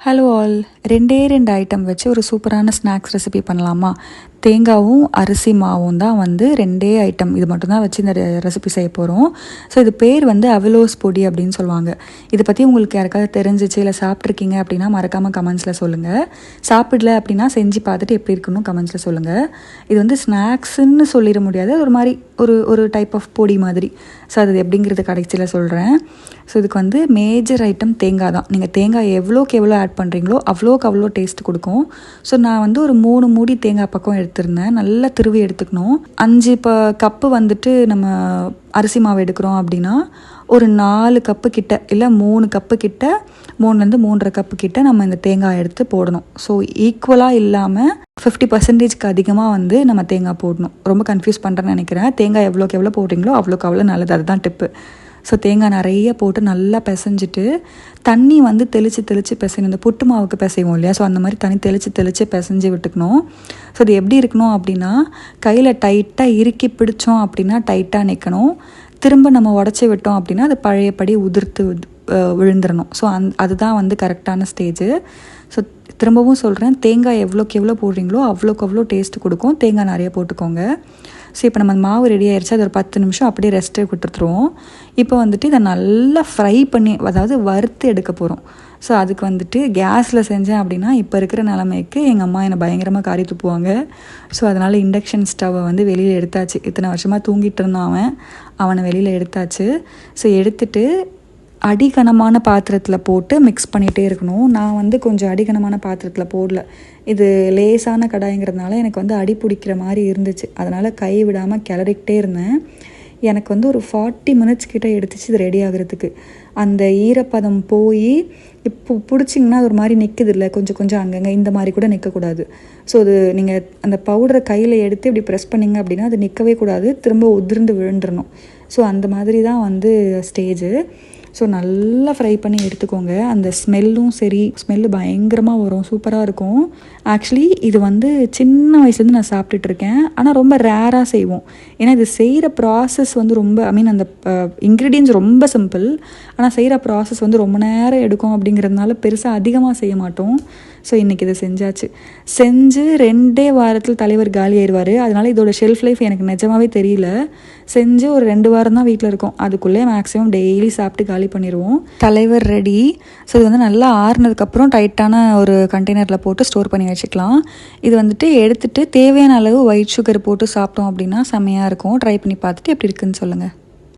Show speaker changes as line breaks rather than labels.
Hello all, 2 item வச்சு ஒரு சூப்பரான ஸ்நாக்ஸ் ரெசிபி பண்ணலாமா? தேங்காவும் அரிசி மாவும் தான் வந்து 2 ஐட்டம். இது மட்டும்தான் வச்சு இந்த ரெசிபி செய்ய போகிறோம். ஸோ இது பேர் வந்து அவலோஸ் பொடி அப்படின்னு சொல்லுவாங்க. இதை பற்றி உங்களுக்கு யாருக்காவது தெரிஞ்சிச்சு இல்லை சாப்பிட்ருக்கீங்க அப்படின்னா மறக்காமல் கமெண்ட்ஸில் சொல்லுங்கள். சாப்பிடல அப்படின்னா செஞ்சு பார்த்துட்டு எப்படி இருக்குன்னு கமெண்ட்ஸில் சொல்லுங்கள். இது வந்து ஸ்நாக்ஸுன்னு சொல்லிட முடியாது, ஒரு மாதிரி ஒரு டைப் ஆஃப் பொடி மாதிரி. ஸோ அது எப்படிங்கிறது கடைசியில் சொல்கிறேன். ஸோ இதுக்கு வந்து மேஜர் ஐட்டம் தேங்காய் தான். நீங்கள் தேங்காய் எவ்வளோக்கு எவ்வளோ ஆட் பண்ணுறீங்களோ அவ்வளோக்கு அவ்வளோ டேஸ்ட் கொடுக்கும். ஸோ நான் வந்து ஒரு 3 மூடி தேங்காய் பக்கம் எடுத்திருந்தேன். நல்லா திருவி எடுத்துக்கணும். 5 கப்பு வந்துட்டு நம்ம அரிசி மாவு எடுக்கிறோம் அப்படின்னா ஒரு 4 கப்பு கிட்ட இல்லை 3 கப்பு கிட்ட, 3லேருந்து 3.5 கப்பு கிட்ட நம்ம இந்த தேங்காய் எடுத்து போடணும். ஸோ ஈக்குவலாக இல்லாமல் 50%க்கு அதிகமாக வந்து நம்ம தேங்காய் போடணும். ரொம்ப கன்ஃபியூஸ் பண்ணுறேன்னு நினைக்கிறேன். தேங்காய் எவ்வளோக்கு எவ்வளோ போடுறீங்களோ அவ்வளோக்கு அவ்வளோ நல்லது. அதுதான் டிப்பு. ஸோ தேங்காய் நிறைய போட்டு நல்லா பிசைஞ்சிட்டு தண்ணி வந்து தெளித்து பிசையணும். இந்த புட்டு மாவுக்கு பிசைவோம் இல்லையா, ஸோ அந்த மாதிரி தண்ணி தெளித்து பிசைஞ்சு விட்டுக்கணும். ஸோ இது எப்படி இருக்கணும் அப்படின்னா, கையில் டைட்டாக இறுக்கி பிடிச்சோம் அப்படின்னா டைட்டாக நிற்கணும். திரும்ப நம்ம உடச்சி விட்டோம் அப்படின்னா அது பழையபடி உதிர்த்து விழுந்துடணும். ஸோ அதுதான் வந்து கரெக்டான ஸ்டேஜு. ஸோ திரும்பவும் சொல்கிறேன், தேங்காய் எவ்வளோக்கு எவ்வளோ போடுறீங்களோ அவ்வளோக்கு அவ்வளோ டேஸ்ட்டு கொடுக்கும். தேங்காய் நிறைய போட்டுக்கோங்க. ஸோ இப்போ நம்ம மாவு ரெடி ஆயிடுச்சு. அது ஒரு 10 நிமிஷம் அப்படியே ரெஸ்ட்டு கொடுத்துருவோம். இப்போ வந்துட்டு இதை நல்லா ஃப்ரை பண்ணி, அதாவது வறுத்து எடுக்க போகிறோம். ஸோ அதுக்கு வந்துட்டு கேஸில் செஞ்சேன் அப்படின்னா இப்போ இருக்கிற நிலமைக்கு எங்கள் அம்மா என்னை பயங்கரமாக காரி துப்புவாங்க. ஸோ அதனால் இண்டக்ஷன் ஸ்டவ்வை வந்து வெளியில் எடுத்தாச்சு. இத்தனை வருஷமாக தூங்கிட்டு இருந்தான் அவனை வெளியில் எடுத்தாச்சு. ஸோ எடுத்துட்டு அடிகனமான பாத்திரத்தில் போட்டு மிக்ஸ் பண்ணிகிட்டே இருக்கணும். நான் வந்து கொஞ்சம் அடிகனமான பாத்திரத்தில் போடல. இது லேசான கடாய்ங்கிறதுனால எனக்கு வந்து அடி பிடிக்கிற மாதிரி இருந்துச்சு. அதனால் கை விடாமல் கிளறிக்கிட்டே இருந்தேன். எனக்கு வந்து ஒரு 40 மினிட்ஸ் கிட்டே எடுத்துச்சு இது ரெடி ஆகிறதுக்கு. அந்த ஈரப்பதம் போய் இப்போ பிடிச்சிங்கன்னா அது ஒரு மாதிரி நிற்குது இல்லை, கொஞ்சம் அங்கங்கே இந்த மாதிரி கூட நிற்கக்கூடாது. ஸோ அது நீங்கள் அந்த பவுடரை கையில் எடுத்து இப்படி ப்ரெஸ் பண்ணிங்க அப்படின்னா அது நிற்கவே கூடாது, திரும்ப உதிர்ந்து விழுந்துடணும். ஸோ அந்த மாதிரி தான் வந்து ஸ்டேஜு. ஸோ நல்லா ஃப்ரை பண்ணி எடுத்துக்கோங்க. அந்த ஸ்மெல்லு பயங்கரமாக வரும், சூப்பராக இருக்கும். ஆக்சுவலி இது வந்து சின்ன வயசுலேருந்து நான் சாப்பிட்டுட்ருக்கேன். ஆனால் ரொம்ப ரேராக செய்வோம். ஏன்னா இது செய்கிற ப்ராசஸ் வந்து ரொம்ப அந்த இன்க்ரீடியன்ஸ் ரொம்ப சிம்பிள். ஆனால் செய்கிற ப்ராசஸ் வந்து ரொம்ப நேரம் எடுக்கும். அப்படிங்கிறதுனால பெருசாக அதிகமாக செய்ய மாட்டோம். ஸோ இன்றைக்கி இதை செஞ்சு 2 வாரத்தில் தலைவர் காலி ஆயிடுவார். அதனால் இதோட ஷெல்ஃப் லைஃப் எனக்கு நிஜமாகவே தெரியல. செஞ்சு ஒரு 2 வாரம் தான் வீட்டில் இருக்கும். அதுக்குள்ளே மேக்ஸிமம் டெய்லி சாப்பிட்டு காலி பண்ணிடுவோம். தலைவர் ரெடி. ஸோ இது வந்து நல்லா ஆறுனதுக்கப்புறம் டைட்டான ஒரு கண்டெய்னரில் போட்டு ஸ்டோர் பண்ணி வச்சுக்கலாம். இது வந்துட்டு எடுத்துகிட்டு தேவையான அளவு ஒயிட் சுகர் போட்டு சாப்பிட்டோம் அப்படின்னா செம்மையாக இருக்கும். ட்ரை பண்ணி பார்த்துட்டு எப்படி இருக்குன்னு சொல்லுங்கள்.